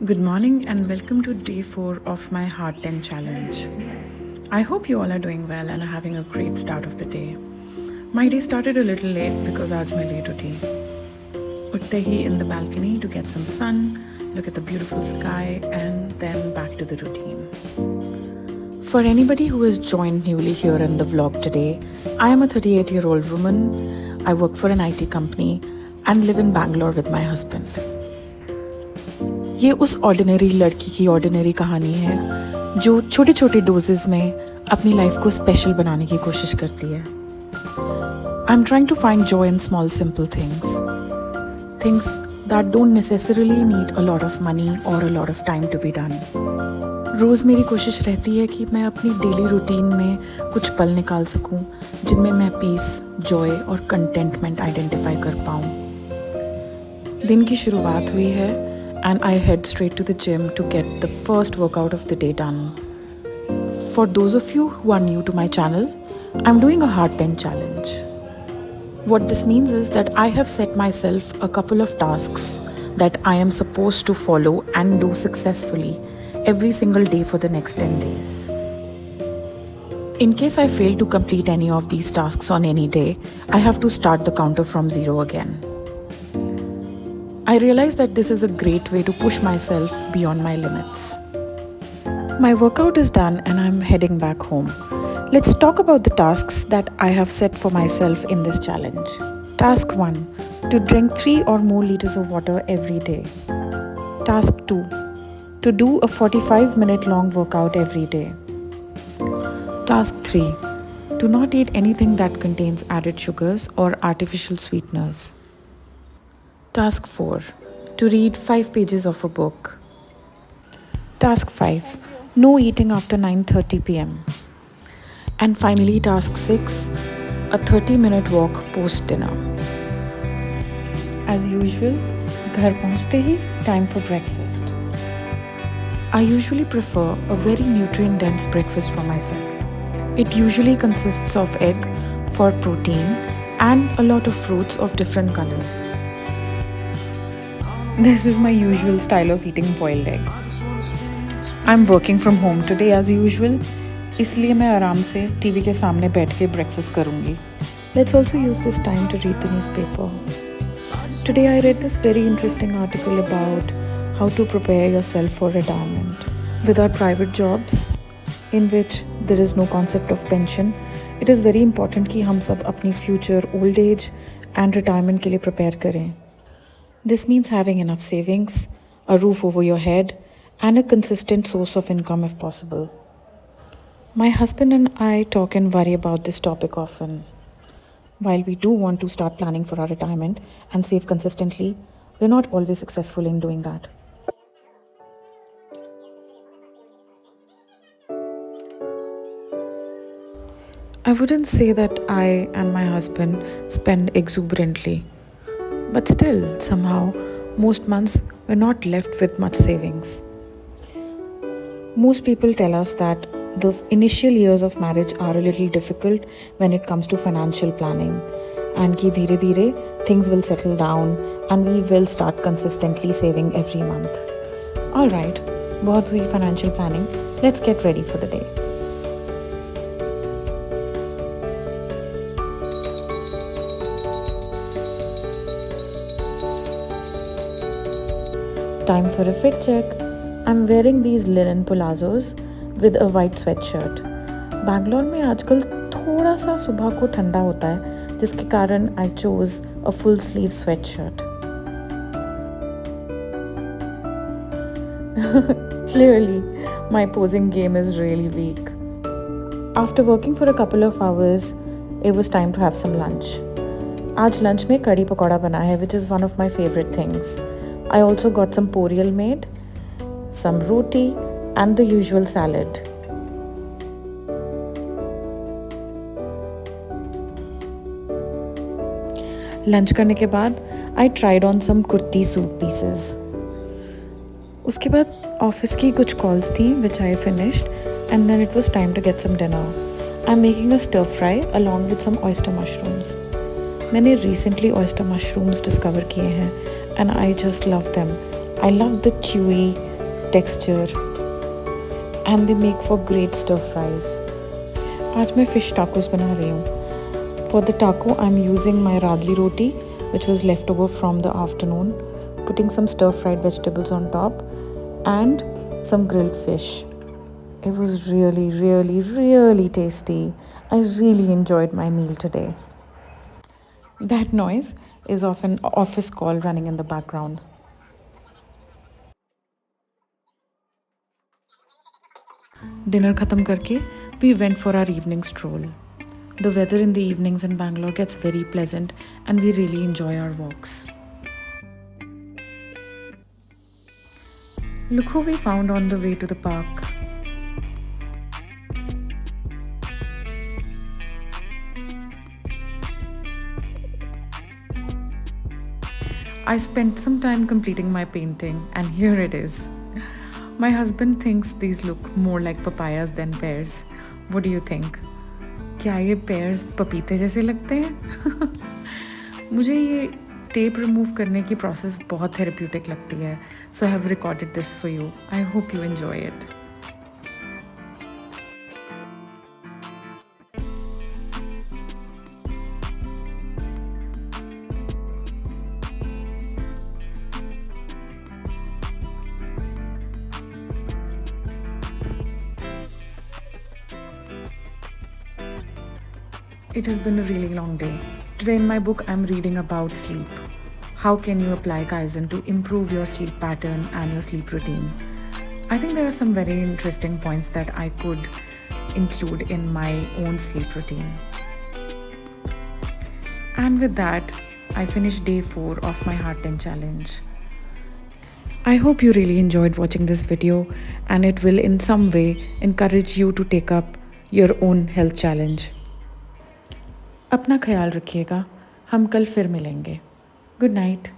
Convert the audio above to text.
Good morning and welcome to day 4 of my Heart 10 challenge. I hope you all are doing well and are having a great start of the day. My day started a little late because आज मैं late उठी. उठते ही in the balcony to get some sun, look at the beautiful sky and then back to the routine. For anybody who has joined newly here in the vlog today, I am a 38-year-old woman. I work for an IT company and live in Bangalore with my husband. ये उस ordinary लड़की की ordinary कहानी है जो छोटे छोटे doses में अपनी लाइफ को स्पेशल बनाने की कोशिश करती है. I am trying to find joy in small simple things that don't necessarily need a lot of money और a lot of time to be done. रोज़ मेरी कोशिश रहती है कि मैं अपनी डेली रूटीन में कुछ पल निकाल सकूं जिनमें मैं पीस, जॉय और कंटेंटमेंट आइडेंटिफाई कर पाऊं. दिन की शुरुआत हुई है and I head straight to the gym to get the first workout of the day done. For those of you who are new to my channel, I'm doing a Heart 10 challenge. What this means is that I have set myself a couple of tasks that I am supposed to follow and do successfully every single day for the next 10 days. In case I fail to complete any of these tasks on any day, I have to start the counter from zero again. I realize that this is a great way to push myself beyond my limits. My workout is done and I'm heading back home. Let's talk about the tasks that I have set for myself in this challenge. Task 1. To drink 3 or more liters of water every day. Task 2. To do a 45-minute long workout every day. Task 3. To not eat anything that contains added sugars or artificial sweeteners. Task 4. To read 5 pages of a book. Task 5. No eating after 9:30 p.m. And finally, Task 6. A 30-minute walk post-dinner. As usual, घर पहुँचते ही time for breakfast. I usually prefer a very nutrient-dense breakfast for myself. It usually consists of egg for protein and a lot of fruits of different colors. This is my usual style of eating boiled eggs. I'm working from home today as usual, इसलिए मैं आराम से TV के सामने बैठ के breakfast करूँगी. Let's also use this time to read the newspaper. Today I read this very interesting article about how to prepare yourself for retirement. With our private jobs, in which there is no concept of pension, it is very important कि हम सब अपनी future old age and retirement के लिए prepare करें. This means having enough savings, a roof over your head, and a consistent source of income if possible. My husband and I talk and worry about this topic often. While we do want to start planning for our retirement and save consistently, we're not always successful in doing that. I wouldn't say that I and my husband spend exuberantly. But still, somehow, most months we're not left with much savings. Most people tell us that the initial years of marriage are a little difficult when it comes to financial planning, and ki dheere dheere things will settle down and we will start consistently saving every month. Alright, bahut hui financial planning. Let's get ready for the day. Time for a fit check. I'm wearing these linen palazzos with a white sweatshirt. Bangalore में आजकल थोड़ा सा सुबह को ठंडा होता है जिसके कारण I chose a full sleeve sweatshirt. Clearly, my posing game is really weak. After working for a couple of hours, it was time to have some lunch. आज lunch में कड़ी पकौड़ा बना है, which is one of my favorite things. I also got some poriyal made, some roti, and the usual salad. Lunch करने के बाद I tried on some kurti suit pieces. उसके बाद ऑफिस की कुछ calls थी which I finished, and then it was time to get some dinner. I'm making a stir fry along with some oyster mushrooms. मैंने recently oyster mushrooms discover किए हैं and I just love them. I love the chewy texture, and they make for great stir fries. आज मैं fish tacos बना रही हूँ. For the taco, I'm using my ragi roti, which was left over from the afternoon, putting some stir-fried vegetables on top, and some grilled fish. It was really, really, really tasty. I really enjoyed my meal today. That noise is of an office call running in the background. Dinner khatam karke, we went for our evening stroll. The weather in the evenings in Bangalore gets very pleasant and we really enjoy our walks. Look who we found on the way to the park. I spent some time completing my painting and here it is. My husband thinks these look more like papayas than pears. What do you think? क्या ये pears पपीते जैसे लगते हैं? मुझे ये tape remove करने की प्रोसेस बहुत थेरेप्यूटिक लगती है. So I have recorded this for you. I hope you enjoy it. It has been a really long day. Today in my book, I'm reading about sleep. How can you apply Kaizen to improve your sleep pattern and your sleep routine? I think there are some very interesting points that I could include in my own sleep routine. And with that, I finished day 4 of my Heart 10 challenge. I hope you really enjoyed watching this video and it will in some way encourage you to take up your own health challenge. अपना ख्याल रखिएगा. हम कल फिर मिलेंगे. Good night.